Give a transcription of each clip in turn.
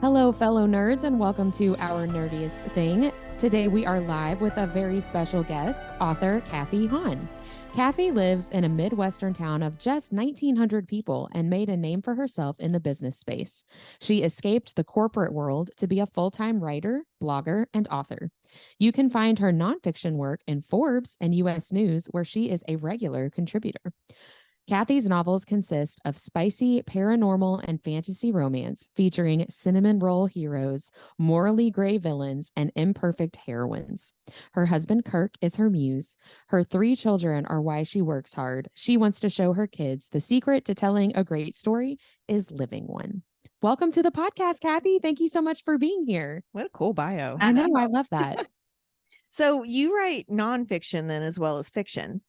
Hello, fellow nerds, and welcome to Our Nerdiest Thing. Today we are live with a very special guest, author Kathy Haan. Kathy lives in a Midwestern town of just 1,900 people and made a name for herself in the business space. She escaped the corporate world to be a full-time writer, blogger, and author. You can find her nonfiction work in Forbes and US News, where she is a regular contributor. Kathy's novels consist of spicy paranormal and fantasy romance featuring cinnamon roll heroes, morally gray villains, and imperfect heroines. Her husband, Kirk, is her muse. Her 3 children are why she works hard. She wants to show her kids the secret to telling a great story is living one. Welcome to the podcast, Kathy. Thank you so much for being here. What a cool bio. I know. I love that. So you write nonfiction then as well as fiction.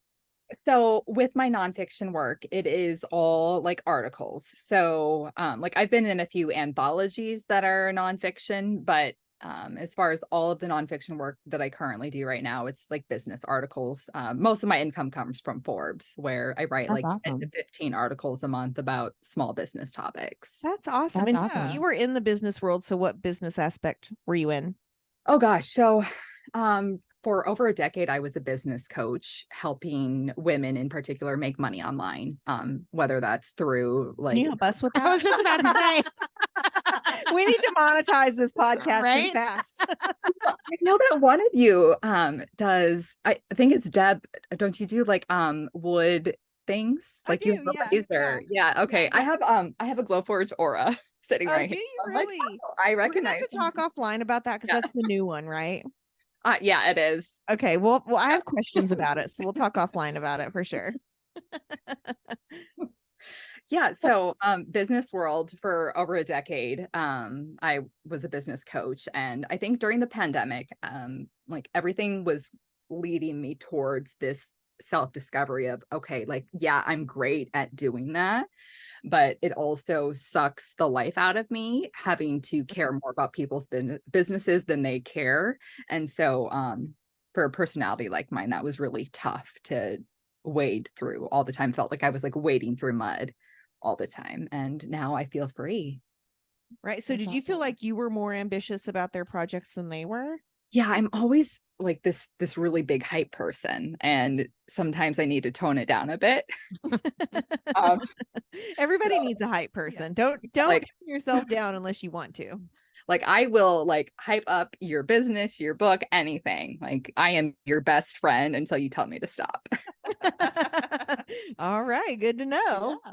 So with my nonfiction work, it is all like articles. So like I've been in a few anthologies that are nonfiction, but as far as all of the nonfiction work that I currently do right now, it's like business articles. Most of my income comes from Forbes, where I write That's like awesome. 10 to 15 articles a month about small business topics. That's awesome. That's And awesome. you were in the business world. So what business aspect were you in? Oh gosh. So for over a decade, I was a business coach, helping women in particular make money online, whether that's through like. Can you help us with that? I was just about to say. We need to monetize this podcast Right? fast. I know that one of you does. I think it's Deb. Don't you do like wood things? I Like you do, have a yeah, laser. Yeah. Okay. I have a Glowforge aura sitting right do here. you I'm like, really? oh, I We're gonna recognize. have to talk offline about that because Yeah. that's the new one, right? Yeah, it is. Okay. Well, I have questions about it, so we'll talk offline about it for sure. Yeah, so business world for over a decade. I was a business coach, and I think during the pandemic, like everything was leading me towards this self-discovery of, okay, like, yeah, I'm great at doing that, but it also sucks the life out of me having to care more about people's businesses than they care. And so for a personality like mine, that was really tough to wade through all the time. Felt like I was like wading through mud all the time. And now I feel free. Right. So That's did you feel awesome. like you were more ambitious about their projects than they were? Yeah, I'm always like this really big hype person, and sometimes I need to tone it down a bit. Um, Everybody so, needs a hype person. yes. Don't Like- turn yourself down unless you want to. Like I will like hype up your business, your book, anything. Like I am your best friend until you tell me to stop. All right, good to know. Yeah.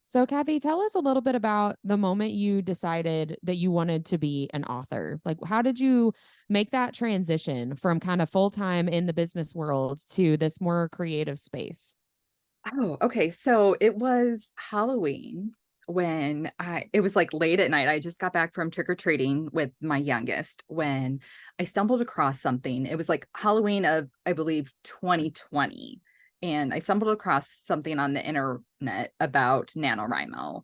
So, Kathy, tell us a little bit about the moment you decided that you wanted to be an author. Like, how did you make that transition from kind of full-time in the business world to this more creative space? Oh, okay. So it was Halloween when it was like late at night. I just got back from trick-or-treating with my youngest when I stumbled across something. It was like Halloween of, I believe, 2020. And I stumbled across something on the internet about NaNoWriMo,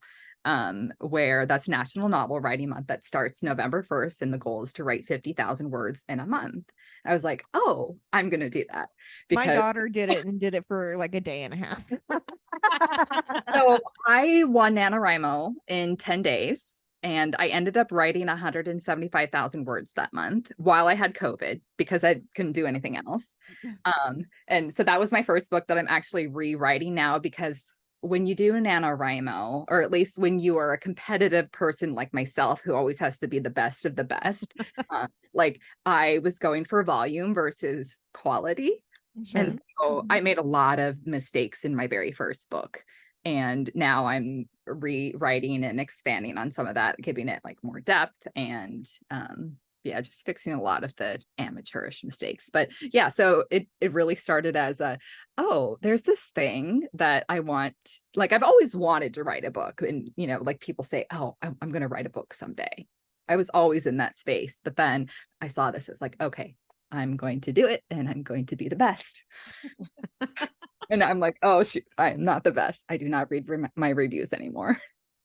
where that's National Novel Writing Month that starts November 1st. And the goal is to write 50,000 words in a month. I was like, oh, I'm going to do that. My daughter did it and did it for like a day and a half. So I won NaNoWriMo in 10 days. And I ended up writing 175,000 words that month while I had COVID because I couldn't do anything else. And so that was my first book that I'm actually rewriting now, because when you do NaNoWriMo, or at least when you are a competitive person like myself, who always has to be the best of the best, like I was going for volume versus quality. Sure. And so I made a lot of mistakes in my very first book. And now I'm rewriting and expanding on some of that, giving it like more depth and yeah, just fixing a lot of the amateurish mistakes. But yeah, so it really started as oh, there's this thing that I want, like I've always wanted to write a book. And, you know, like people say, oh, I'm going to write a book someday. I was always in that space. But then I saw this as like, okay, I'm going to do it and I'm going to be the best. And I'm like, oh, shoot, I'm not the best. I do not read my reviews anymore.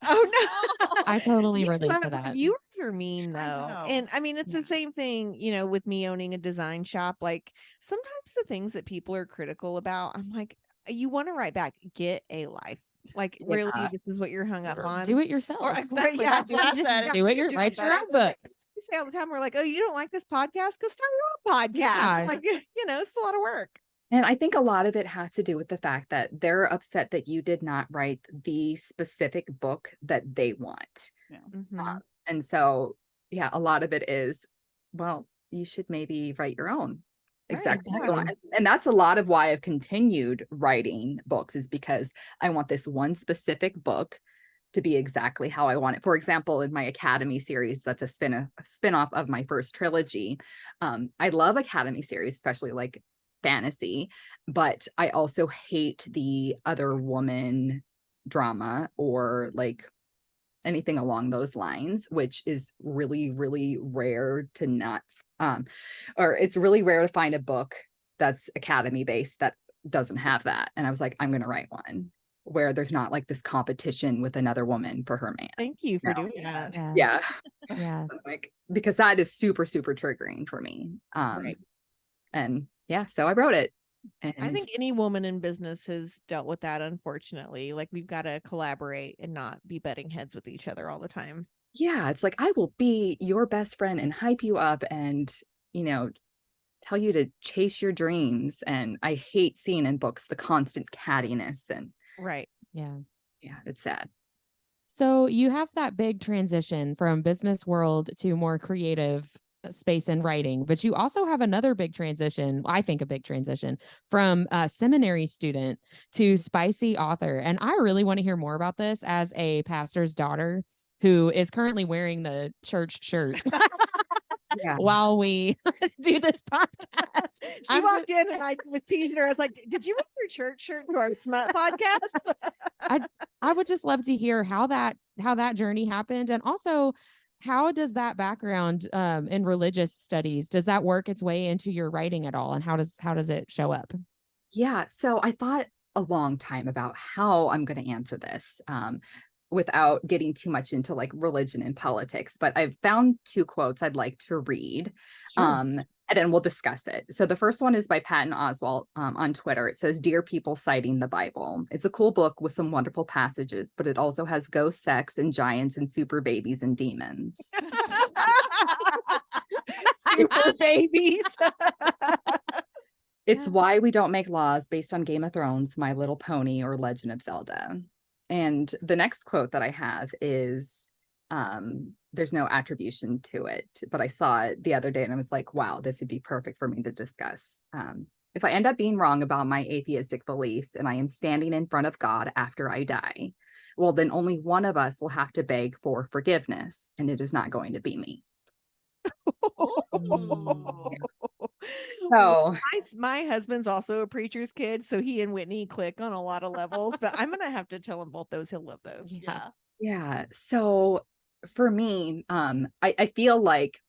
Oh no. I totally You relate know, to that. Reviewers are mean though. know. And I mean, it's Yeah. the same thing, you know, with me owning a design shop. Like sometimes the things that people are critical about, I'm like, you want to write back, get a life. Like, Yeah. really, this is what you're hung up on? Do it yourself. Or exactly, yeah, dude, I Just said it. do it. Write your own book. We say all the time, we're like, oh, you don't like this podcast? Go start your own podcast. Yeah. Like, it's a lot of work. And I think a lot of it has to do with the fact that they're upset that you did not write the specific book that they want. Mhm. And so, yeah, a lot of it is, well, you should maybe write your own. Exactly. what you want. And that's a lot of why I've continued writing books, is because I want this one specific book to be exactly how I want it. For example, in my Academy series, that's a spin-off of my first trilogy. I love Academy series, especially like fantasy, but I also hate the other woman drama or like anything along those lines, which is really, really rare to not, or it's really rare to find a book that's Academy based that doesn't have that. And I was like, I'm going to write one where there's not like this competition with another woman for her man. Thank you for doing that. Yeah. Yeah. Like, because that is super, super triggering for me. Right. And yeah, so I wrote it. And I think any woman in business has dealt with that, unfortunately. Like, we've got to collaborate and not be butting heads with each other all the time. yeah, it's like, I will be your best friend and hype you up and, tell you to chase your dreams. And I hate seeing in books the constant cattiness and Right. Yeah. it's sad. So you have that big transition from business world to more creative space in writing, but you also have another big transition, I think a big transition, from a seminary student to spicy author. And I really want to hear more about this as a pastor's daughter who is currently wearing the church shirt while we do this podcast. She walked in and I was teasing her. I was like, did you wear your church shirt to our smut podcast? I would just love to hear how that journey happened, and also how does that background in religious studies, does that work its way into your writing at all, and how does it show up? Yeah, so I thought a long time about how I'm going to answer this without getting too much into like religion and politics, but I've found two quotes I'd like to read. Sure. And then we'll discuss it. So the first one is by Patton Oswalt on Twitter. It says, "Dear people citing the Bible. It's a cool book with some wonderful passages, but it also has ghost sex and giants and super babies and demons." Super babies. It's why we don't make laws based on Game of Thrones, My Little Pony, or Legend of Zelda. And the next quote that I have is, there's no attribution to it, but I saw it the other day and I was like, wow, this would be perfect for me to discuss. If I end up being wrong about my atheistic beliefs and I am standing in front of God after I die, well, then only one of us will have to beg for forgiveness, and it is not going to be me. So my husband's also a preacher's kid, so he and Whitney click on a lot of levels, but I'm gonna have to tell him both those. He'll love those. yeah. So for me, I feel like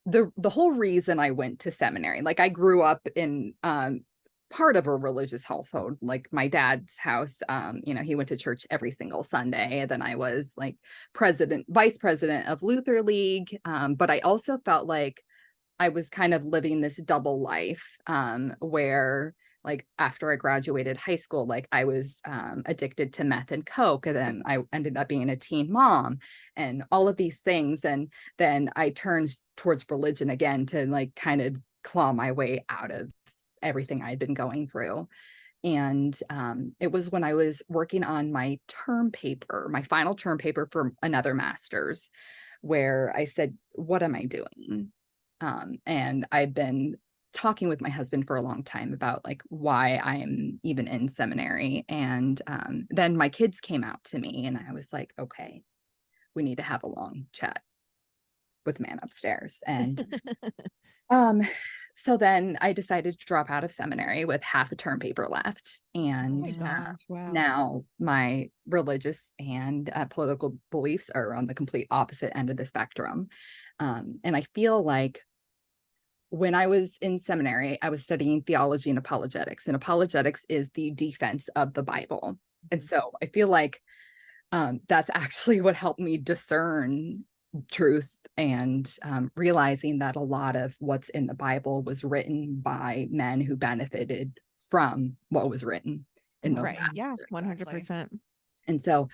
the whole reason I went to seminary, like I grew up in part of a religious household. Like my dad's house, he went to church every single Sunday. And then I was like vice president of Luther League. But I also felt like I was kind of living this double life, where like after I graduated high school, like I was addicted to meth and coke, and then I ended up being a teen mom and all of these things. And then I turned towards religion again to like kind of claw my way out of everything I'd been going through. And it was when I was working on my final term paper for another master's, where I said, what am I doing? And I've been talking with my husband for a long time about like why I am even in seminary. And then my kids came out to me and I was like, okay, we need to have a long chat with man upstairs. And so then I decided to drop out of seminary with half a term paper left. And now my religious and political beliefs are on the complete opposite end of the spectrum. And I feel like when I was in seminary, I was studying theology and apologetics is the defense of the Bible. And so I feel like that's actually what helped me discern truth and realizing that a lot of what's in the Bible was written by men who benefited from what was written in those Right. Yeah. 100%. And so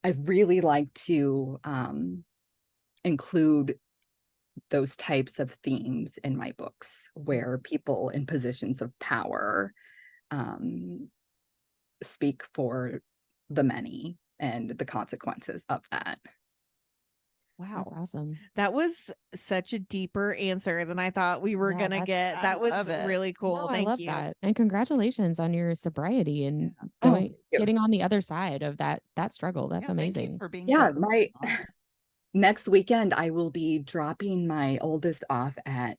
I really like to include those types of themes in my books where people in positions of power speak for the many and the consequences of that. Wow. That's awesome. That was such a deeper answer than I thought we were going to get. That was really cool. No, Thank I love you. that. And congratulations on your sobriety and getting on the other side of that struggle. That's amazing. Thank you for being my next weekend I will be dropping my oldest off at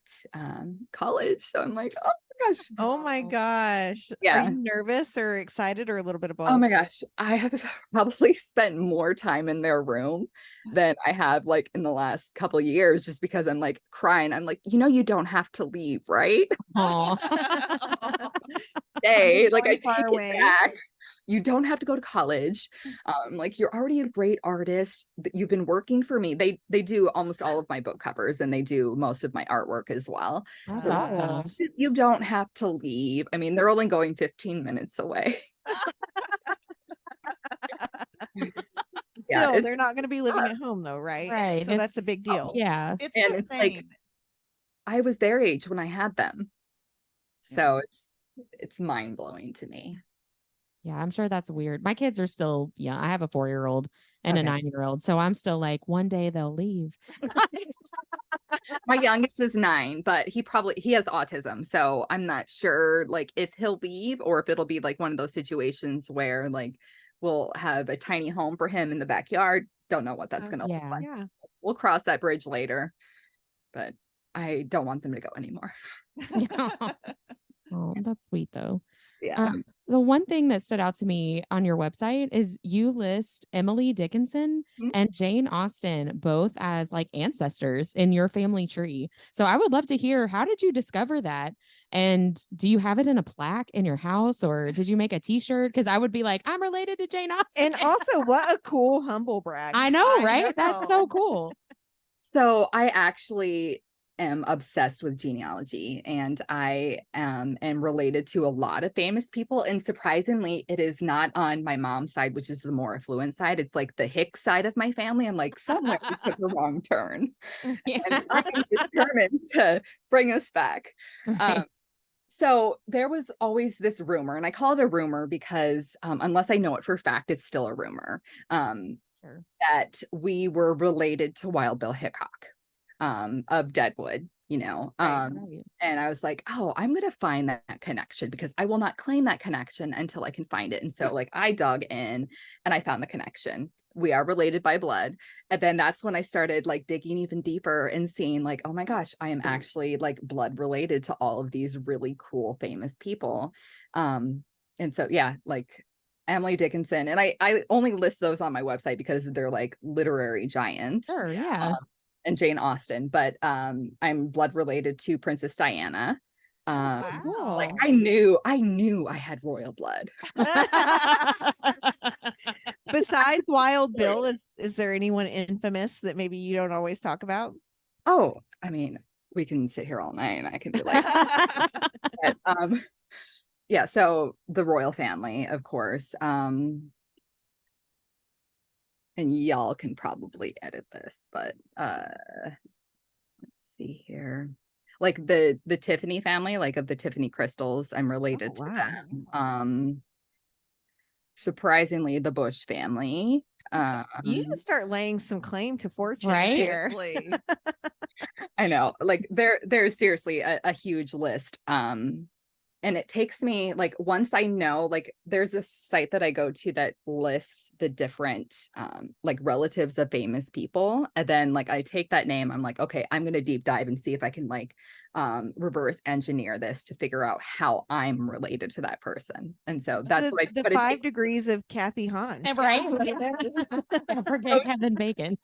college. So I'm like, oh my gosh. Oh my gosh. Yeah. Are you nervous or excited or a little bit of both? Oh my gosh. I have probably spent more time in their room than I have like in the last couple of years, just because I'm like crying. I'm like, you don't have to leave, right? Hey, like I take it back. You don't have to go to college. Like you're already a great artist. You've been working for me. They do almost all of my book covers and they do most of my artwork as well. That's awesome. You don't have to leave. I mean, they're only going 15 minutes away. Still, they're not going to be living at home though, right? Right. So that's a big deal. Yeah. It's like I was their age when I had them. So it's mind-blowing to me. Yeah, I'm sure that's weird. My kids are still young. I have a 4-year-old and a 9-year-old. So I'm still like, one day they'll leave. My youngest is 9, but he has autism. So I'm not sure like if he'll leave or if it'll be like one of those situations where like we'll have a tiny home for him in the backyard. Don't know what that's going to look like. Yeah. We'll cross that bridge later, but I don't want them to go anymore. Oh, that's sweet though. Yeah. The one thing that stood out to me on your website is you list Emily Dickinson and Jane Austen both as like ancestors in your family tree. So I would love to hear, how did you discover that? And do you have it in a plaque in your house or did you make a t-shirt? Because I would be like, I'm related to Jane Austen. And also, what a cool humble brag. I know, right? That's so cool. So I actually am obsessed with genealogy and I am related to a lot of famous people. And surprisingly, it is not on my mom's side, which is the more affluent side. It's like the Hicks side of my family. I'm like, somewhere we took a wrong turn. Yeah. And I am determined to bring us back. Right. So there was always this rumor, and I call it a rumor because unless I know it for a fact, it's still a rumor, that we were related to Wild Bill Hickok. Of Deadwood, right. And I was like, oh, I'm gonna find that connection because I will not claim that connection until I can find it. And so like I dug in and I found the connection. We are related by blood. And then that's when I started like digging even deeper and seeing like, oh my gosh, I am actually like blood related to all of these really cool famous people. And so yeah, like Emily Dickinson, and I only list those on my website because they're like literary giants. Sure, yeah. And Jane Austen, but I'm blood related to Princess Diana. Wow. Like I knew I had royal blood. Besides Wild Bill, is there anyone infamous that maybe you don't always talk about? Oh, I mean, we can sit here all night and I can be like, but, yeah, so the royal family, of course. And y'all can probably edit this, but let's see here. Like the Tiffany family, like of the Tiffany crystals, I'm related to them. Surprisingly, the Bush family. You need to start laying some claim to fortune, right? Here. I know, like there's seriously a huge list. And it takes me like, once I know, like there's a site that I go to that lists the different like relatives of famous people. And then like I take that name, I'm like, okay, I'm going to deep dive and see if I can like reverse engineer this to figure out how I'm related to that person. And so that's what I the 5 degrees of Kathy Haan. Right. Don't forget Kevin Bacon.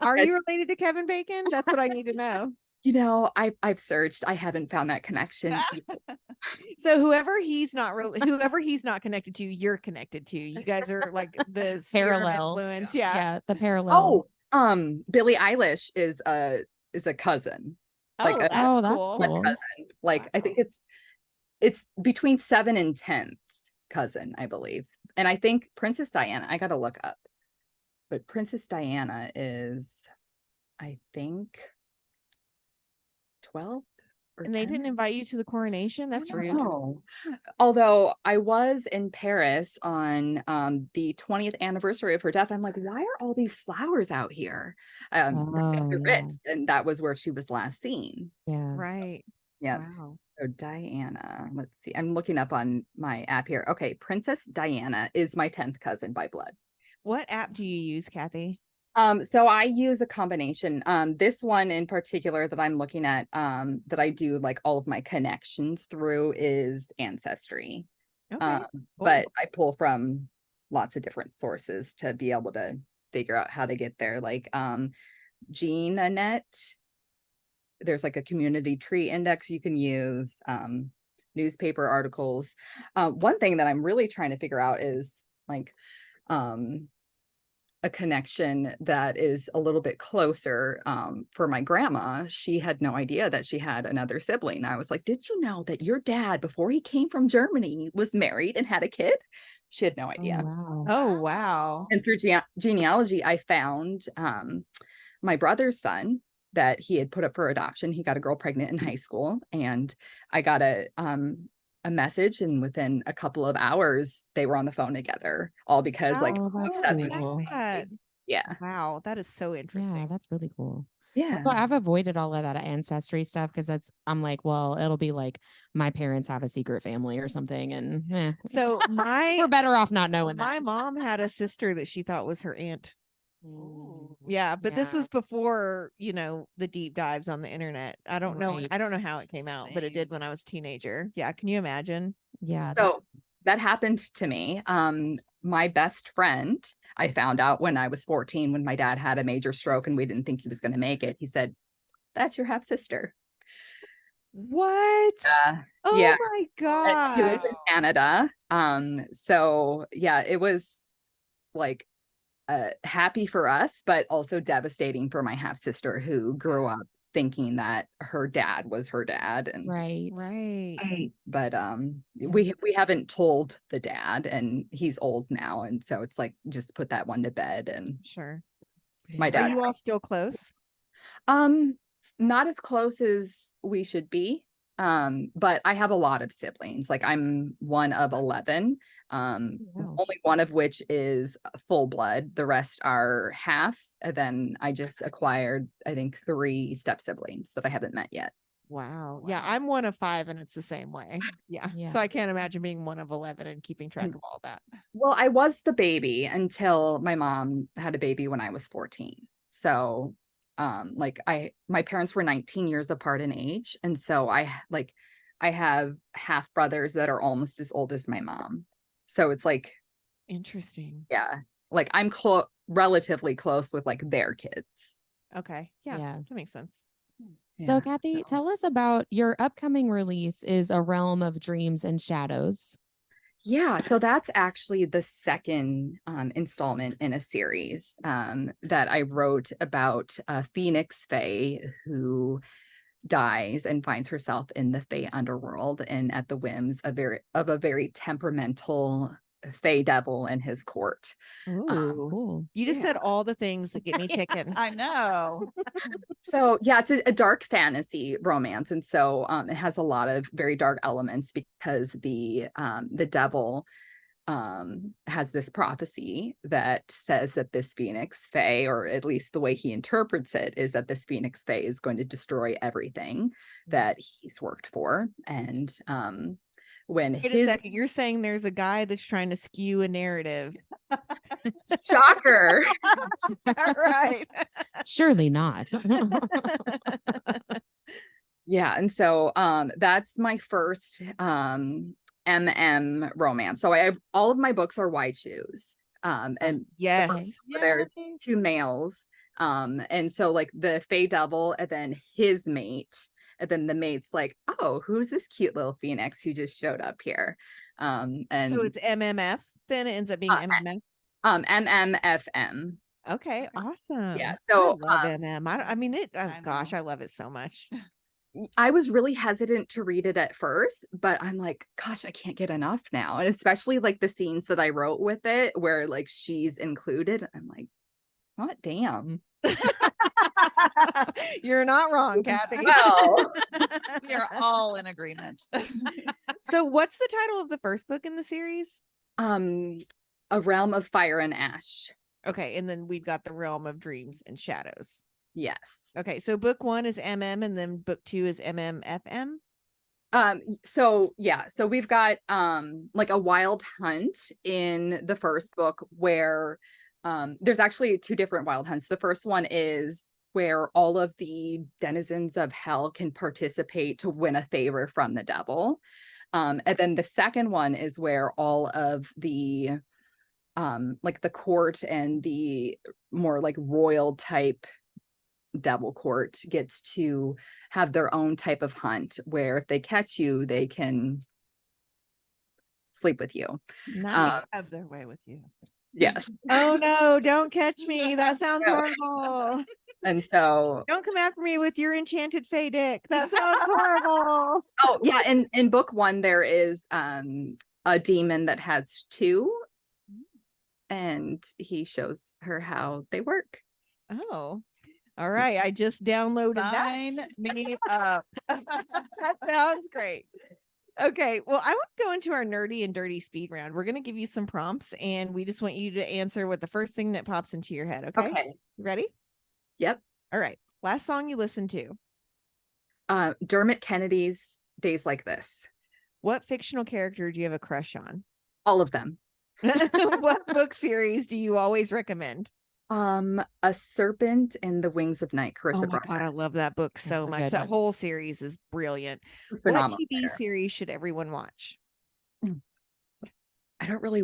Are you related to Kevin Bacon? That's what I need to know. I've searched. I haven't found that connection. So whoever he's not connected to, you're connected to. You guys are like the parallel influence. Yeah, the parallel. Billie Eilish is a cousin. Like that's cool. Cousin. Like I think it's between 7 and 10th. cousin, I believe. And I think Princess Diana, I got to look up, but Princess Diana is, I think, 12 or And they 10. didn't invite you to the coronation? That's rude. No. Although I was in Paris on the 20th anniversary of her death. I'm like, why are all these flowers out here? At the Ritz, and that was where she was last seen. Yeah. Right. Yeah. Wow. So Diana, let's see. I'm looking up on my app here. Okay, Princess Diana is my 10th cousin by blood. What app do you use, Kathy? So I use a combination. This one in particular that I'm looking at, that I do like all of my connections through is Ancestry. Okay. But I pull from lots of different sources to be able to figure out how to get there. Like Jean Annette, there's like a community tree index you can use, newspaper articles. One thing that I'm really trying to figure out is like a connection that is a little bit closer, for my grandma. She had no idea that she had another sibling. I was like, did you know that your dad, before he came from Germany, was married and had a kid? She had no idea. Oh, wow. And through genealogy, I found my brother's son that he had put up for adoption. He got a girl pregnant in high school, and I got a message, and within a couple of hours they were on the phone together, all because like yeah. Wow, that is so interesting. Yeah, that's really cool. Yeah. So I've avoided all of that ancestry stuff because I'm like, well, it'll be like my parents have a secret family or something, and so we're better off not knowing that. My mom had a sister that she thought was her aunt. Yeah, but this was before, the deep dives on the internet. I don't know how it came out, but it did when I was a teenager. Yeah, can you imagine? Yeah. So that happened to me. My best friend, I found out when I was 14, when my dad had a major stroke and we didn't think he was going to make it. He said, "That's your half sister." What? Oh yeah. my God. He was in Canada. So yeah, it was like happy for us, but also devastating for my half sister, who grew up thinking that her dad was her dad. And right. But we haven't told the dad, and he's old now, and so it's like, just put that one to bed. And sure. My dad. Are you all still close? Not as close as we should be. But I have a lot of siblings. Like, I'm one of 11, only one of which is full blood. The rest are half. And then I just acquired, I think, 3 step siblings that I haven't met yet. Wow. Yeah, I'm one of 5, and it's the same way. Yeah. So I can't imagine being one of 11 and keeping track of all that. Well, I was the baby until my mom had a baby when I was 14. So my parents were 19 years apart in age, and so I have half brothers that are almost as old as my mom. So it's like interesting. Yeah, like I'm relatively close with like their kids. Okay. Yeah. That makes sense. So Kathy, tell us about your upcoming release, is A Realm of Dreams and Shadows. Yeah, so that's actually the second installment in a series that I wrote about a Phoenix Fae who dies and finds herself in the Fae underworld and at the whims of a very temperamental Fae devil and his court. Ooh, cool. You just said all the things that get me ticking. I know. So yeah, it's a dark fantasy romance, and so it has a lot of very dark elements because the devil has this prophecy that says that this Phoenix Fae, or at least the way he interprets it, is that this Phoenix Fae is going to destroy everything that he's worked for. And when Wait a second, you're saying there's a guy that's trying to skew a narrative. Shocker. All right. Surely not. Yeah, and so that's my first romance. So I have, all of my books are Y shoes. And yes, so there's 2 males. And so like the Fae devil and then his mate, and then the mate's like, oh, who's this cute little Phoenix who just showed up here? And so it's MMF, then it ends up being MMF. MMFM. Okay, awesome. Yeah, so I love MM. I mean it. Oh gosh, I love it so much. I was really hesitant to read it at first, but I'm like, gosh, I can't get enough now. And especially like the scenes that I wrote with it where like she's included. I'm like, oh, damn. You're not wrong, Kathy. Well, You're all in agreement. So what's the title of the first book in the series? A Realm of Fire and Ash. Okay, and then we've got the Realm of Dreams and Shadows. Yes. Okay, so book 1 is MM and then book 2 is MMFM. So we've got like a wild hunt in the first book where there's actually 2 different wild hunts. The first one is where all of the denizens of hell can participate to win a favor from the devil. And then the second one is where all of the like the court and the more like royal type devil court gets to have their own type of hunt where if they catch you, they can sleep with you. Nice. Have their way with you. Yes. Oh no, don't catch me. That sounds horrible. And so Don't come after me with your enchanted Fae dick. That sounds horrible. oh yeah, in book 1 there is a demon that has 2 and he shows her how they work. Oh. All right. I just downloaded Sign that. me up. That sounds great. Okay. Well, I want to go into our nerdy and dirty speed round. We're going to give you some prompts and we just want you to answer with the first thing that pops into your head. Okay. Okay. Ready? Yep. All right. Last song you listened to. Dermot Kennedy's Days Like This. What fictional character do you have a crush on? All of them. What book series do you always recommend? A Serpent and the Wings of Night, Carissa Oh my God, Braga. I love that book so That's a much. good That one. whole series is brilliant. Phenomenal. What TV series should everyone watch? I don't really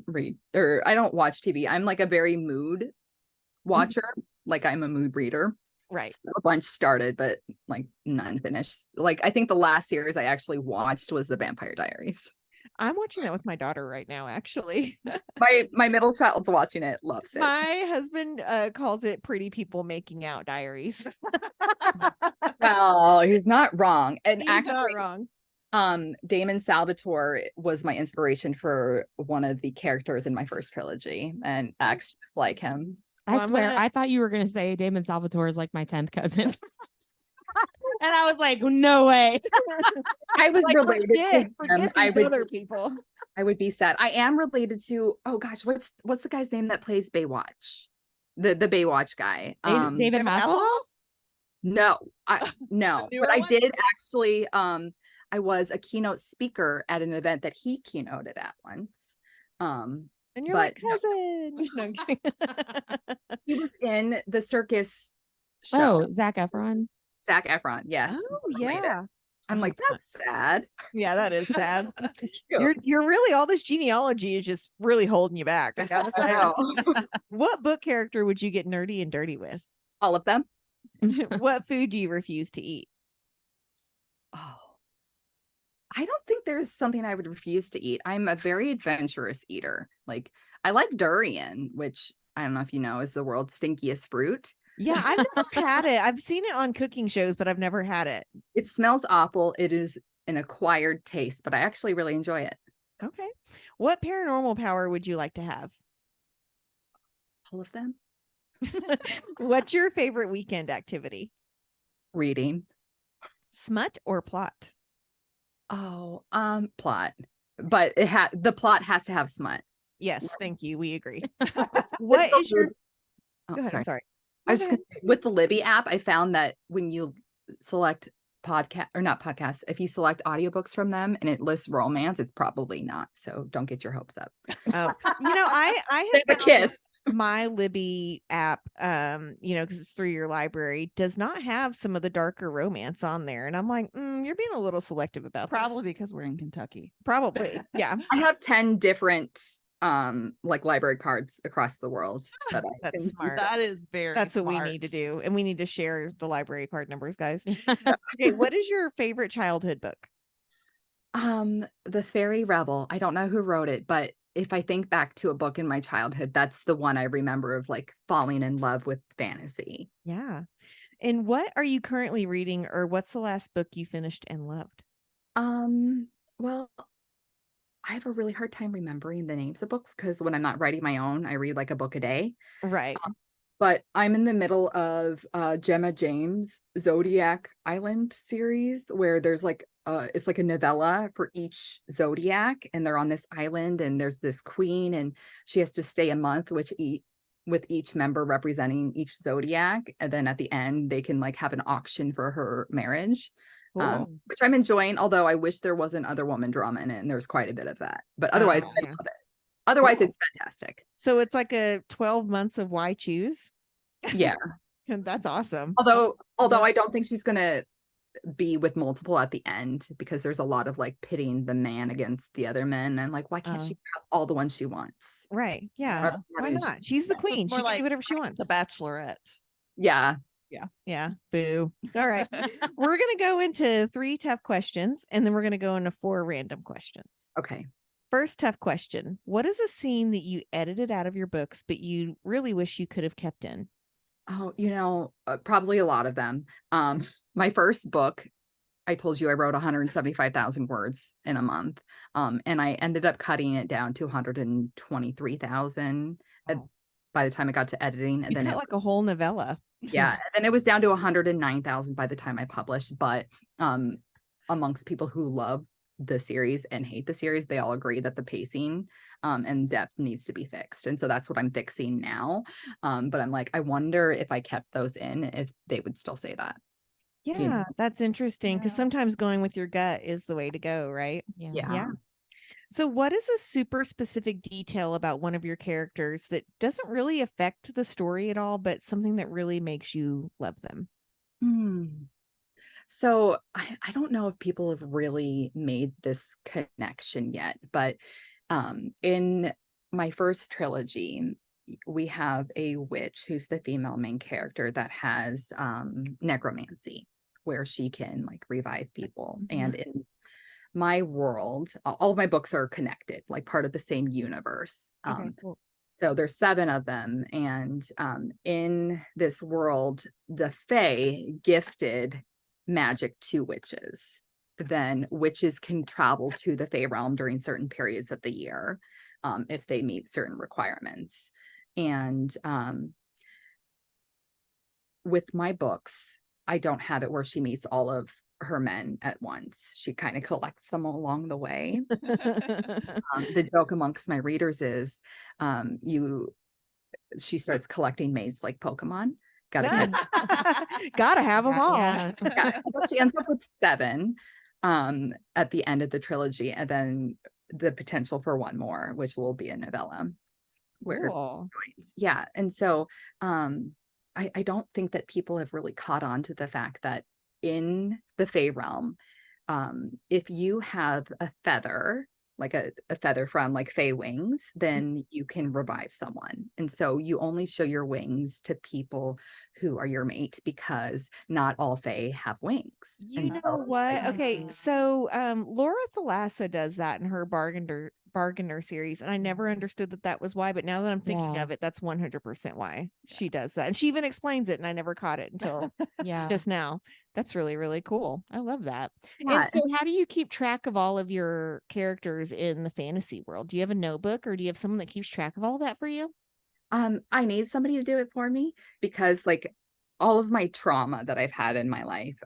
read or I don't watch TV. I'm like a very mood watcher. Like I'm a mood reader. Right. So a bunch started, but like none finished. Like I think the last series I actually watched was The Vampire Diaries. I'm watching that with my daughter right now, actually. My middle child's watching it, loves it. My husband calls it Pretty People Making Out Diaries. Well, he's not wrong. And He's actually, not wrong. Damon Salvatore was my inspiration for one of the characters in my first trilogy and acts just like him. I Well, swear, I thought you were going to say Damon Salvatore is like my 10th cousin. And I was like, no way. I was related to him. Forget I these would other people. I would be sad. I am related to, oh gosh, what's the guy's name that plays Baywatch? The Baywatch guy. David Hasselhoff? No, no. newer But I one? did actually I was a keynote speaker at an event that he keynoted at once. And you're But like, cousin. No, I'm kidding. he was in the circus show. Oh, Zac Efron. Zac Efron, yes. Oh, related. yeah. I'm like, that's sad. Yeah, that is sad. Cute. You're really, all this genealogy is just really holding you back. I gotta I say. know. What book character would you get nerdy and dirty with? All of them. What food do you refuse to eat? Oh, I don't think there's something I would refuse to eat. I'm a very adventurous eater. Like I like durian, which I don't know if you know is the world's stinkiest fruit. Yeah, I've never had it. I've seen it on cooking shows, but I've never had it. It smells awful. It is an acquired taste, but I actually really enjoy it. Okay. What paranormal power would you like to have? All of them. What's your favorite weekend activity? Reading. Smut or plot? Oh, plot. But the plot has to have smut. Yes, thank you. We agree. What is your Oh, Go ahead, sorry. I'm sorry. I was just gonna say, with the Libby app, I found that when you select podcast or not podcasts, if you select audiobooks from them and it lists romance, it's probably not. So don't get your hopes up. Oh, I They have have a found kiss. my Libby app, because it's through your library, does not have some of the darker romance on there. And I'm like, you're being a little selective about this. Probably because we're in Kentucky. Probably. Yeah. I have 10 different like library cards across the world. That I That's can- smart. That is very That's what we need to smart. do. And we need to share the library card numbers, guys. Okay. What is your favorite childhood book? The Fairy Rebel. I don't know who wrote it, but if I think back to a book in my childhood, that's the one I remember of like falling in love with fantasy. Yeah. And what are you currently reading, or what's the last book you finished and loved? Well, I have a really hard time remembering the names of books because when I'm not writing my own, I read like a book a day. Right. But I'm in the middle of Gemma James' Zodiac Island series where there's like it's like a novella for each zodiac, and they're on this island, and there's this queen, and she has to stay a month, with each member representing each zodiac, and then at the end they can like have an auction for her marriage. Cool. Which I'm enjoying, although I wish there wasn't other woman drama in it, and there's quite a bit of that. But otherwise, I Okay. love it. Otherwise, Cool. it's fantastic. So it's like a 12 months of why choose. Yeah. That's awesome. Although I don't think she's gonna be with multiple at the end, because there's a lot of like pitting the man against the other men, and like, why can't she have all the ones she wants? Right. Yeah. Yeah. Why not? She's the queen. More She can like do whatever she wants. The Bachelorette. Yeah. Yeah. Boo. All right. We're going to go into 3 tough questions, and then we're going to go into 4 random questions. Okay. First tough question. What is a scene that you edited out of your books, but you really wish you could have kept in? Oh, probably a lot of them. My first book, I told you I wrote 175,000 words in a month. And I ended up cutting it down to 123,000 by the time I got to editing. And You then cut like a whole novella. yeah, and then it was down to 109,000 by the time I published. But amongst people who love the series and hate the series, they all agree that the pacing and depth needs to be fixed. And so that's what I'm fixing now. But I'm like, I wonder if I kept those in, if they would still say that. Yeah, You know? that's interesting, because sometimes going with your gut is the way to go, right? Yeah. So what is a super specific detail about one of your characters that doesn't really affect the story at all, but something that really makes you love them? So I don't know if people have really made this connection yet, but in my first trilogy, we have a witch who's the female main character that has necromancy, where she can like revive people. And in my world, all of my books are connected, like part of the same universe. Okay, cool. So there's 7 of them. And in this world, the Fae gifted magic to witches. Then witches can travel to the Fae realm during certain periods of the year if they meet certain requirements. And with my books, I don't have it where she meets all of her men at once. She kind of collects them along the way. The joke amongst my readers is she starts collecting maids like Pokemon. Gotta have them all. Yeah. So she ends up with 7 at the end of the trilogy, and then the potential for 1 more, which will be a novella. Cool. Yeah. And so I don't think that people have really caught on to the fact that in the Fae realm, if you have a feather, like a feather from like Fae wings, then you can revive someone. And so you only show your wings to people who are your mate, because not all Fae have wings. You know what? Okay, so Laura Thalassa does that in her Bargainer series, and I never understood that was why, but now that I'm thinking of it, that's 100% why she does that. And she even explains it, and I never caught it until just now. That's really, really cool. I love that. And so how do you keep track of all of your characters in the fantasy world? Do you have a notebook, or do you have someone that keeps track of all that for you? I need somebody to do it for me, because like all of my trauma that I've had in my life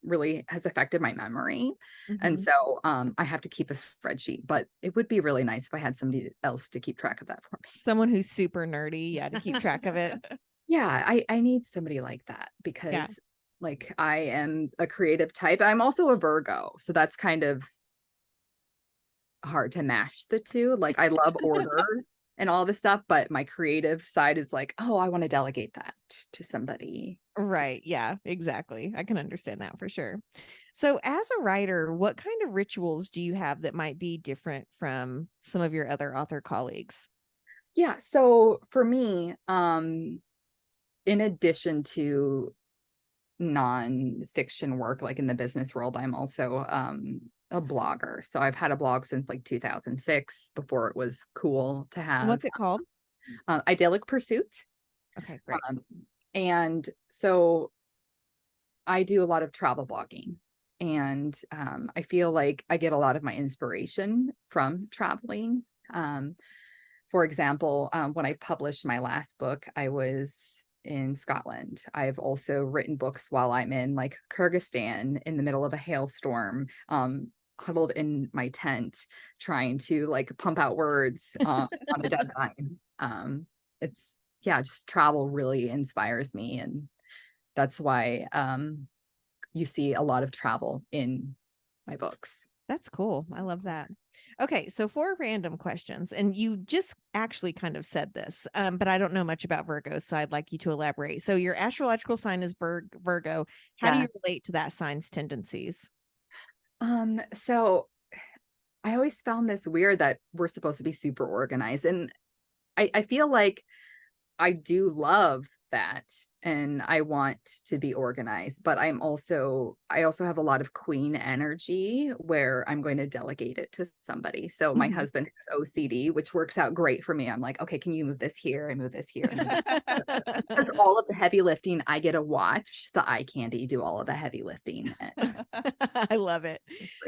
really has affected my memory. And so I have to keep a spreadsheet, but it would be really nice if I had somebody else to keep track of that for me. Someone who's super nerdy, to keep track of it. Yeah, I need somebody like that, because like I am a creative type. I'm also a Virgo, so that's kind of hard to match the two. Like I love order and all this stuff, but my creative side is like, oh, I want to delegate that to somebody. Right. Yeah, exactly. I can understand that for sure. So as a writer, what kind of rituals do you have that might be different from some of your other author colleagues? Yeah. So for me, in addition to non-fiction work, like in the business world, I'm also a blogger. So I've had a blog since like 2006, before it was cool to have. What's it called? Idyllic Pursuit. Okay, great. And so I do a lot of travel blogging, and I feel like I get a lot of my inspiration from traveling. For example, when I published my last book, I was in Scotland. I've also written books while I'm in like Kyrgyzstan in the middle of a hailstorm, huddled in my tent, trying to like pump out words on a deadline. It's just travel really inspires me, and that's why you see a lot of travel in my books. That's cool. I love that. Okay, so 4 random questions, and you just actually kind of said this, but I don't know much about Virgo, so I'd like you to elaborate. So your astrological sign is Virgo. How do you relate to that sign's tendencies? So I always found this weird that we're supposed to be super organized, and I feel like I do love that, and I want to be organized, but I also have a lot of queen energy where I'm going to delegate it to somebody. So my husband has OCD, which works out great for me. I'm like, okay, can you move this here and move this here? Because all of the heavy lifting, I get to watch the eye candy do all of the heavy lifting. I love it.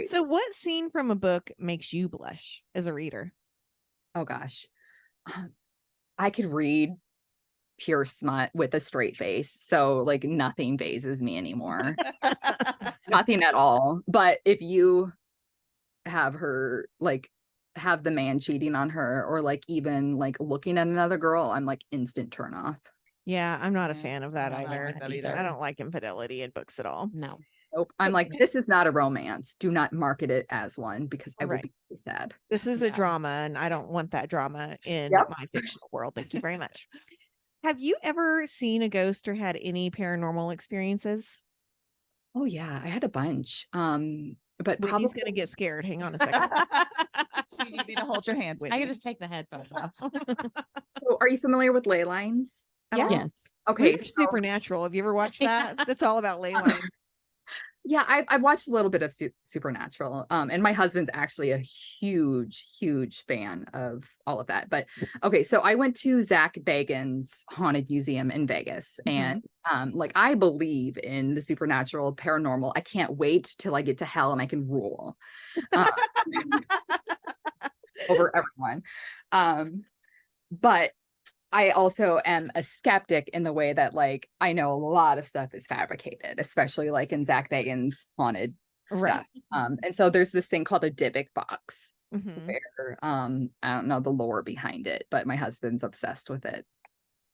So what scene from a book makes you blush as a reader? Oh gosh. I could read pure smut with a straight face, so like nothing phases me anymore. Nothing at all. But if you have her like have the man cheating on her, or like even like looking at another girl, I'm like instant turn off. Yeah, I'm not a fan of that I don't either. like that either. I don't like infidelity in books at all. No. Nope. I'm like, this is not a romance. Do not market it as one, because I will be sad. This is a drama, and I don't want that drama in my fictional world. Thank you very much. Have you ever seen a ghost or had any paranormal experiences? Oh yeah, I had a bunch. But Whitney's probably gonna get scared. Hang on a second. You need me to hold your hand, Whitney. I could just take the headphones off. So are you familiar with ley lines at all? Yes. Okay. Supernatural. Have you ever watched that? That's all about ley lines. Yeah, I've watched a little bit of Supernatural, and my husband's actually a huge fan of all of that. But okay, so I went to Zach Bagans' Haunted Museum in Vegas, and like I believe in the supernatural, paranormal. I can't wait till I get to hell and I can rule over everyone. But I also am a skeptic in the way that like I know a lot of stuff is fabricated, especially like in Zach Bagans' haunted stuff. And so there's this thing called a Dybbuk box, where I don't know the lore behind it, but my husband's obsessed with it.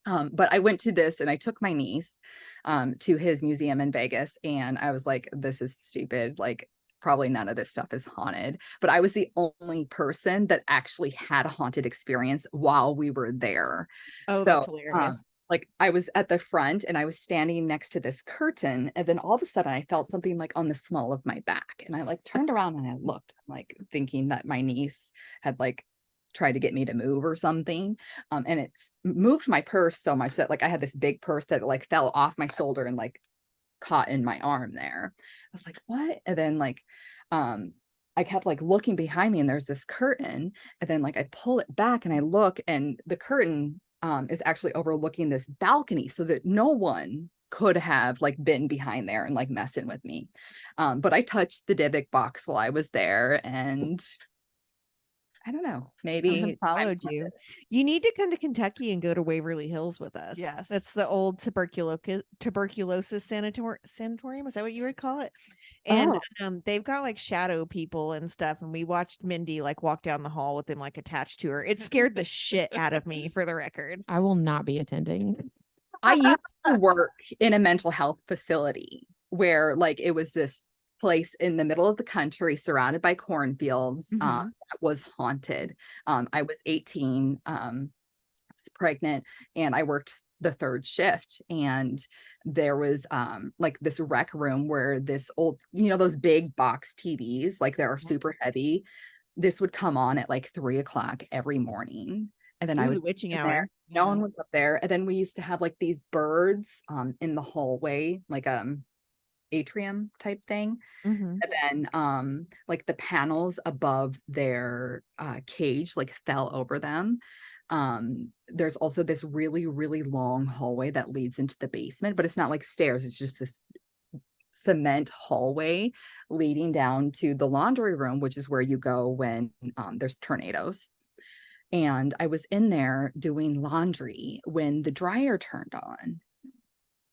But I went to this and I took my niece to his museum in Vegas, and I was like, this is stupid. Like, probably none of this stuff is haunted, but I was the only person that actually had a haunted experience while we were there. Oh, so that's hilarious. Like I was at the front and I was standing next to this curtain, and then all of a sudden I felt something like on the small of my back, and I like turned around and I looked, like thinking that my niece had like tried to get me to move or something. And it's moved my purse so much that like I had this big purse that like fell off my shoulder and like caught in my arm there. I was like, what? And then like I kept like looking behind me, and there's this curtain, and then like I pull it back and I look, and the curtain is actually overlooking this balcony, so that no one could have like been behind there and like messing with me. But I touched the Dybbuk box while I was there, and I don't know, maybe followed you. You need to come to Kentucky and go to Waverly Hills with us. Yes. That's the old tuberculosis sanatorium. Is that what you would call it? And they've got like shadow people and stuff. And we watched Mindy like walk down the hall with them like attached to her. It scared the shit out of me, for the record. I will not be attending. I used to work in a mental health facility where like it was this place in the middle of the country surrounded by cornfields that was haunted. I was 18, I was pregnant, and I worked the third shift, and there was like this rec room where this old, you know, those big box TVs, like they are super heavy. This would come on at like 3:00 every morning. And then I would witching hour. No one was up there. And then we used to have like these birds in the hallway, like atrium type thing. And then like the panels above their cage like fell over them. There's also this really long hallway that leads into the basement, but it's not like stairs, it's just this cement hallway leading down to the laundry room, which is where you go when there's tornadoes. And I was in there doing laundry when the dryer turned on,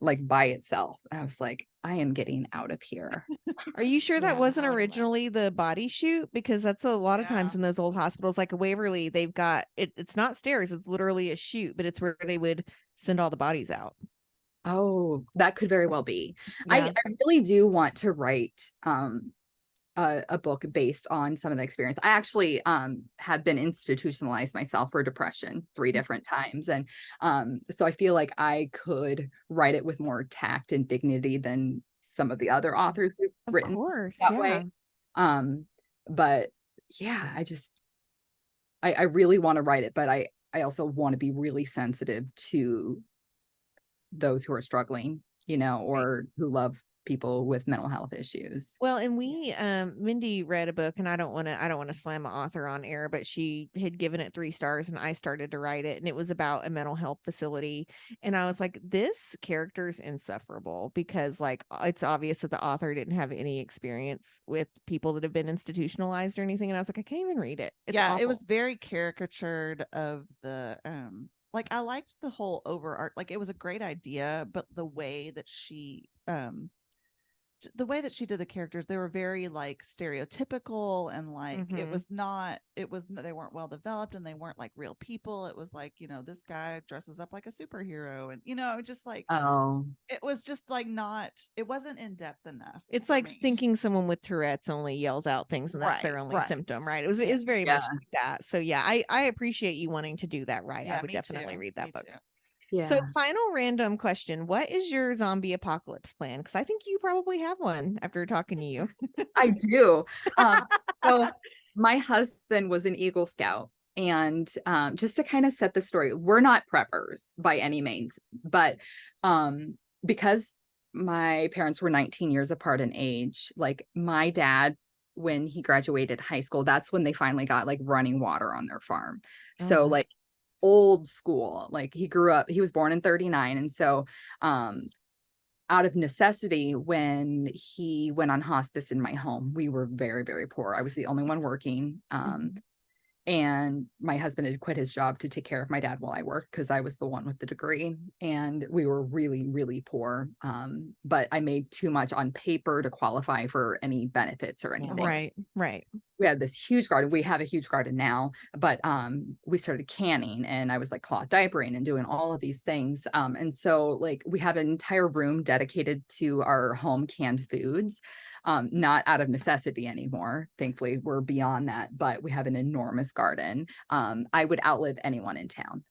like by itself. I was like, I am getting out of here. Are you sure that wasn't originally the body chute? Because that's a lot of times in those old hospitals, like Waverly, they've got it's not stairs, it's literally a chute, but it's where they would send all the bodies out. Oh, that could very well be. Yeah. I really do want to write a book based on some of the experience. I actually have been institutionalized myself for depression 3 different times. And so I feel like I could write it with more tact and dignity than some of the other authors who've written that way. But yeah, I really want to write it, but I also want to be really sensitive to those who are struggling, you know, or who love people with mental health issues. Well, and we Mindy read a book, and I don't want to slam an author on air, but she had given it 3 stars, and I started to write it, and it was about a mental health facility, and I was like, this character is insufferable, because like it's obvious that the author didn't have any experience with people that have been institutionalized or anything, and I was like, I can't even read it. It's awful. It was very caricatured of the like, I liked the whole overart, like it was a great idea, but the way that she did the characters, they were very like stereotypical, and like they weren't well developed, and they weren't like real people. It was like, you know, this guy dresses up like a superhero, and you know, just like, it was just like it wasn't in depth enough. It's like thinking someone with Tourette's only yells out things, and that's their only symptom, right? It was very much like that. So yeah, I appreciate you wanting to do that, right? I would definitely read that book. Yeah. So final random question. What is your zombie apocalypse plan? Because I think you probably have one after talking to you. I do. So my husband was an Eagle Scout, and just to kind of set the story, we're not preppers by any means, but because my parents were 19 years apart in age, like my dad, when he graduated high school, that's when they finally got like running water on their farm. So like old school, like he was born in 39. And so, out of necessity, when he went on hospice in my home, we were very, very poor. I was the only one working. And my husband had quit his job to take care of my dad while I worked, because I was the one with the degree, and we were really, really poor. But I made too much on paper to qualify for any benefits or anything. Right. We had this huge garden. We have a huge garden now, but we started canning, and I was like cloth diapering and doing all of these things. And so like we have an entire room dedicated to our home canned foods, not out of necessity anymore. Thankfully, we're beyond that, but we have an enormous garden. I would outlive anyone in town.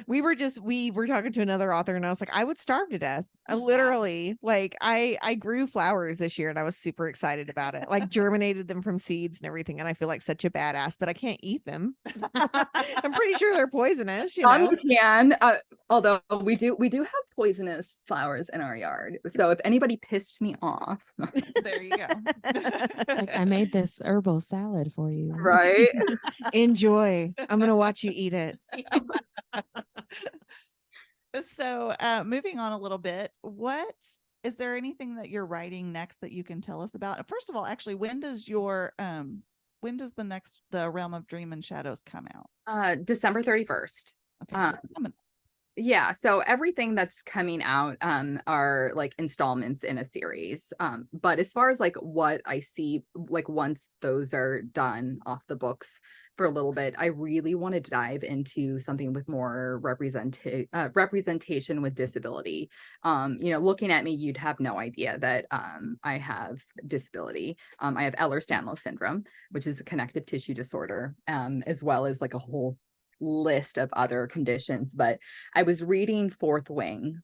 We were talking to another author, and I was like, I would starve to death. I literally, like, I grew flowers this year, and I was super excited about it. Like, germinated them from seeds and everything, and I feel like such a badass, but I can't eat them. I'm pretty sure they're poisonous. You know? You can, although we do have poisonous flowers in our yard. So if anybody pissed me off, there you go. It's like, I made this herbal salad for you. Right? Enjoy. I'm gonna watch you eat it. So moving on a little bit, what is there anything that you're writing next that you can tell us about? First of all, actually, when does the Realm of Dream and Shadows come out? December 31st. Okay, yeah, so everything that's coming out are like installments in a series. But as far as like what I see, like once those are done off the books for a little bit, I really want to dive into something with more representation with disability. You know, looking at me, you'd have no idea that I have disability. I have Ehlers-Danlos syndrome, which is a connective tissue disorder, as well as like a whole list of other conditions. But I was reading Fourth Wing,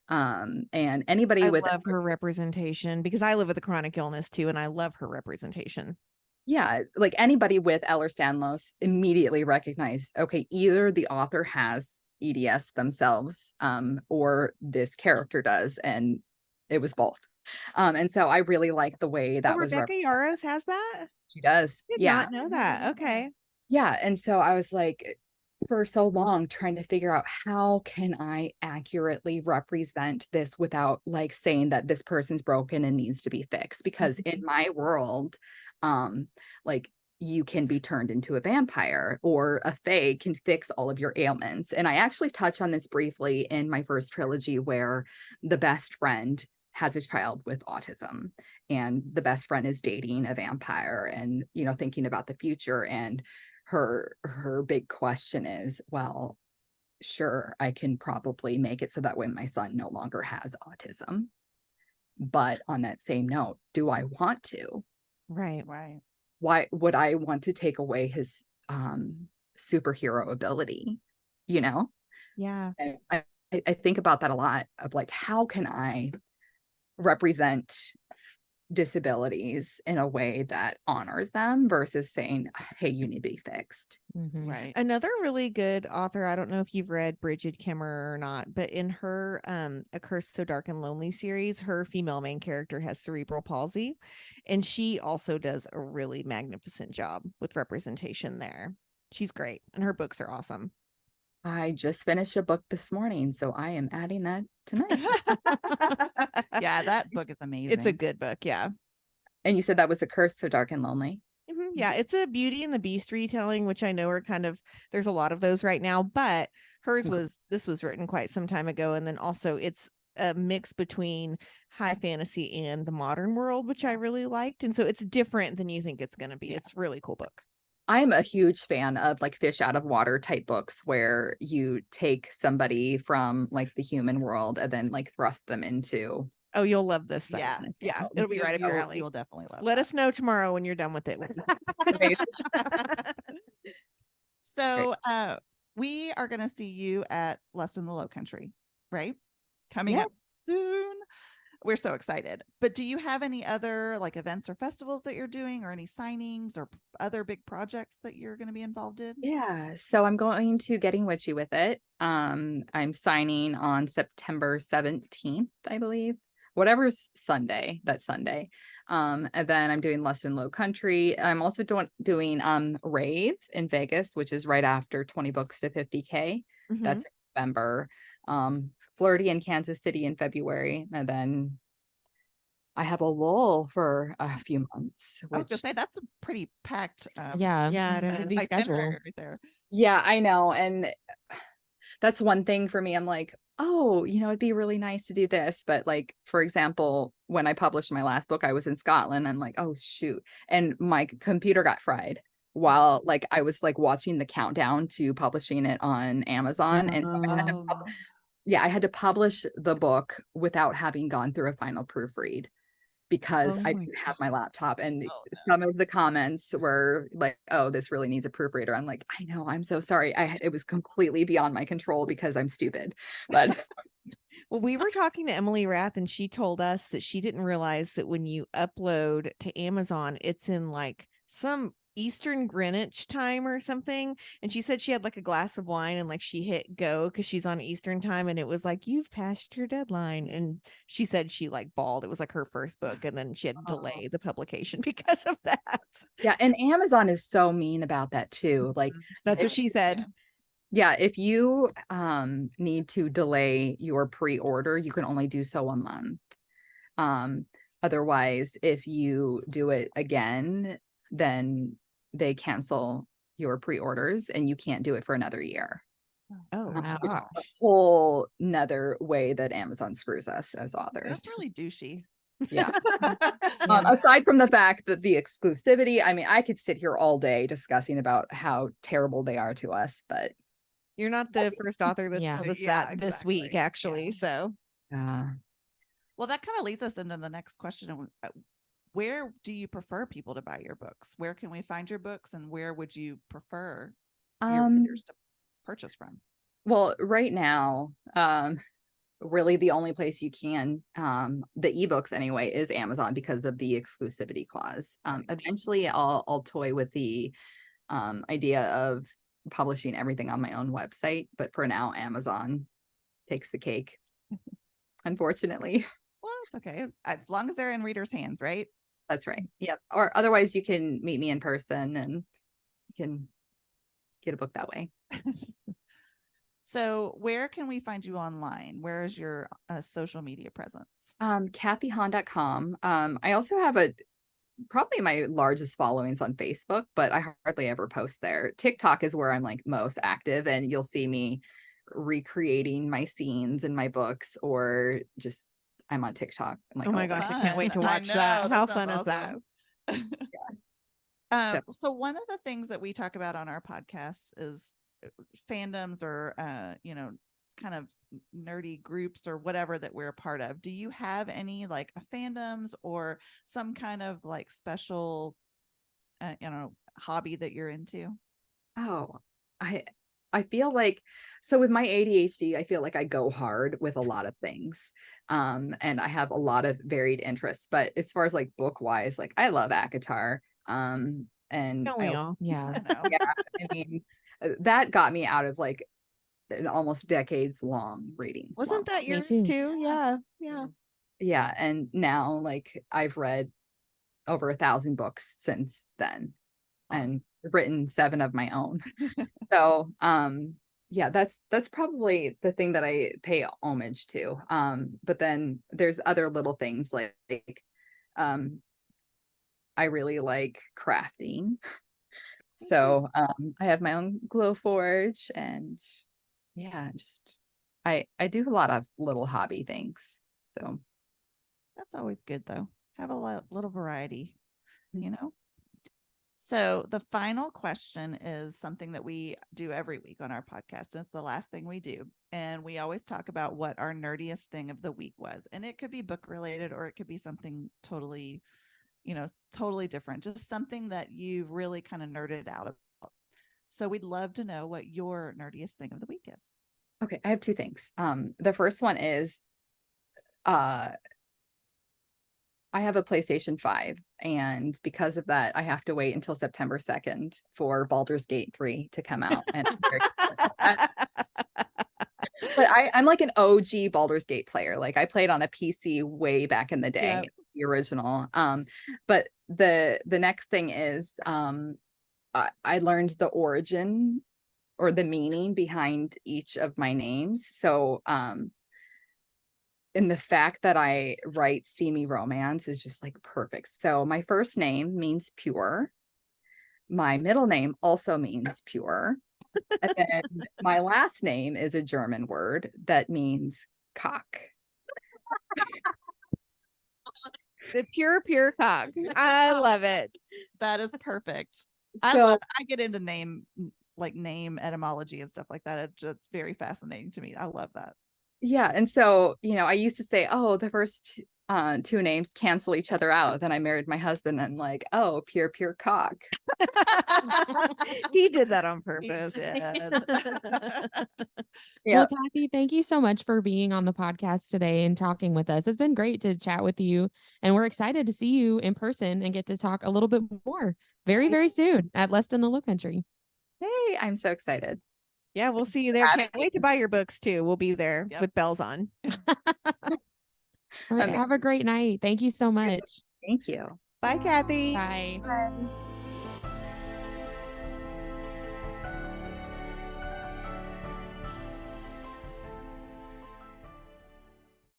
and anybody with love her representation, because I live with a chronic illness too, and I love her representation. Yeah, like anybody with Ehlers-Danlos immediately recognized, okay, either the author has EDS themselves, or this character does, and it was both. And so I really like the way that was Rebecca Yarros has that. She does. Did not know that. Okay. Yeah, and so I was like, for so long trying to figure out how can I accurately represent this without like saying that this person's broken and needs to be fixed. Because in my world, like you can be turned into a vampire, or a fae can fix all of your ailments. And I actually touch on this briefly in my first trilogy, where the best friend has a child with autism, and the best friend is dating a vampire and, you know, thinking about the future. And her big question is, well, sure, I can probably make it so that way my son no longer has autism. But on that same note, do I want to? Right. Why would I want to take away his superhero ability? You know? Yeah. And I think about that a lot, of like, how can I represent disabilities in a way that honors them versus saying, hey, you need to be fixed. Right. Another really good author, I don't know if you've read Bridget Kimmerer or not, but in her A Curse So Dark and Lonely series, her female main character has cerebral palsy, and she also does a really magnificent job with representation there. She's great, and her books are awesome. I just finished a book this morning, so I am adding that tonight. Yeah, that book is amazing. It's a good book, yeah. And you said that was A Curse So Dark and Lonely? Yeah, it's a Beauty and the Beast retelling, which I know are kind of, there's a lot of those right now, but hers this was written quite some time ago. And then also it's a mix between high fantasy and the modern world, which I really liked. And so it's different than you think it's going to be. It's a really cool book. I'm a huge fan of like fish out of water type books, where you take somebody from like the human world and then like thrust them into. Oh, you'll love this thing. Yeah. It'll be right up your alley. You'll definitely love Let that. us know tomorrow when you're done with it. So we are going to see you at Lust in the Low Country, right? Coming up soon. We're so excited. But do you have any other like events or festivals that you're doing, or any signings or other big projects that you're going to be involved in? Yeah, so I'm going to Getting Witchy with it. I'm signing on September 17th, I believe. Whatever's Sunday, that's Sunday. And then I'm doing Lust in Low Country. I'm also doing Rave in Vegas, which is right after 20 books to 50K. That's in November. Flirty in Kansas City in February, and then I have a lull for a few months. I was gonna say that's a pretty packed busy schedule right there. Yeah, I know. And that's one thing for me. I'm like, oh, you know, it'd be really nice to do this. But like, for example, when I published my last book, I was in Scotland. I'm like, oh shoot. And my computer got fried while like I was like watching the countdown to publishing it on Amazon. And I had to publish the book without having gone through a final proofread, because I didn't have my laptop. And some of the comments were like, oh, this really needs a proofreader. I'm like, I know, I'm so sorry. It was completely beyond my control because I'm stupid. But well, we were talking to Emily Rath, and she told us that she didn't realize that when you upload to Amazon, it's in like some Eastern Greenwich time or something. And she said she had like a glass of wine and like she hit go because she's on Eastern time, and it was like, you've passed your deadline. And she said she like bawled. It was like her first book, and then she had to delay the publication because of that. Yeah, and Amazon is so mean about that too. Like that's what she said. Yeah, if you need to delay your pre-order, you can only do so a month. Otherwise, if you do it again, then they cancel your pre-orders and you can't do it for another year. Oh, wow. A whole nother way that Amazon screws us as authors. That's really douchey. Yeah. Aside from the fact that the exclusivity, I mean, I could sit here all day discussing about how terrible they are to us, but you're not the first author that's told us that this week, actually. So, well, that kind of leads us into the next question. Where do you prefer people to buy your books? Where can we find your books, and where would you prefer your readers to purchase from? Well, right now, really the only place you can, the ebooks anyway, is Amazon because of the exclusivity clause. Eventually I'll toy with the idea of publishing everything on my own website, but for now Amazon takes the cake, unfortunately. Well, it's okay as long as they're in readers' hands, right? That's right. Yep. Or otherwise you can meet me in person and you can get a book that way. So where can we find you online? Where is your social media presence? KathyHaan.com. I also have probably my largest followings on Facebook, but I hardly ever post there. TikTok is where I'm like most active, and you'll see me recreating my scenes in my books, or just I'm on TikTok. I'm like, oh my gosh, I can't wait to watch that. How fun is that? So one of the things that we talk about on our podcast is fandoms, or kind of nerdy groups or whatever that we're a part of. Do you have any like fandoms or some kind of like special hobby that you're into? Oh, I feel like, so with my ADHD, I feel like I go hard with a lot of things. And I have a lot of varied interests, but as far as like book wise, like I love ACOTAR. And Don't we all? Yeah. yeah, I mean, that got me out of like an almost decades long reading Wasn't slump. that Me yours too. too? Yeah. Yeah. Yeah, and now like I've read over 1,000 books since then. Awesome. And written 7 of my own. So yeah, that's probably the thing that I pay homage to. But then there's other little things like I really like crafting. So I have my own glow forge, and yeah, just I do a lot of little hobby things. So that's always good though. Have a little variety, you know. So the final question is something that we do every week on our podcast, and it's the last thing we do. And we always talk about what our nerdiest thing of the week was. And it could be book related, or it could be something totally, totally different, just something that you really kind of nerded out about. So we'd love to know what your nerdiest thing of the week is. okay, I have 2 things. The first one is I have a PlayStation 5, and because of that, I have to wait until September 2nd for Baldur's Gate 3 to come out. And I'm very excited about that. But I'm like an OG Baldur's Gate player. Like I played on a PC way back in the day, Yep. the original. But the next thing is I learned the origin or the meaning behind each of my names. So and the fact that I write steamy romance is just like perfect. So my first name means pure. My middle name also means pure. And then my last name is a German word that means cock. The pure cock. I love it. That is perfect. So I get into name etymology and stuff like that. It's just very fascinating to me. I love that. yeah, and so I used to say, oh, the first 2 names cancel each other out. Then I married my husband, and like, oh, pure cock. He did that on purpose. Yeah. Well, Kathy, thank you so much for being on the podcast today and talking with us. It's been great to chat with you, and we're excited to see you in person and get to talk a little bit more very, very soon at Lest in the Lowcountry. Hey, I'm so excited. Yeah, we'll see you there. Can't wait to buy your books too. We'll be there with bells on. All right, have a great night. Thank you so much. Thank you. Bye, Kathy. Bye. Bye.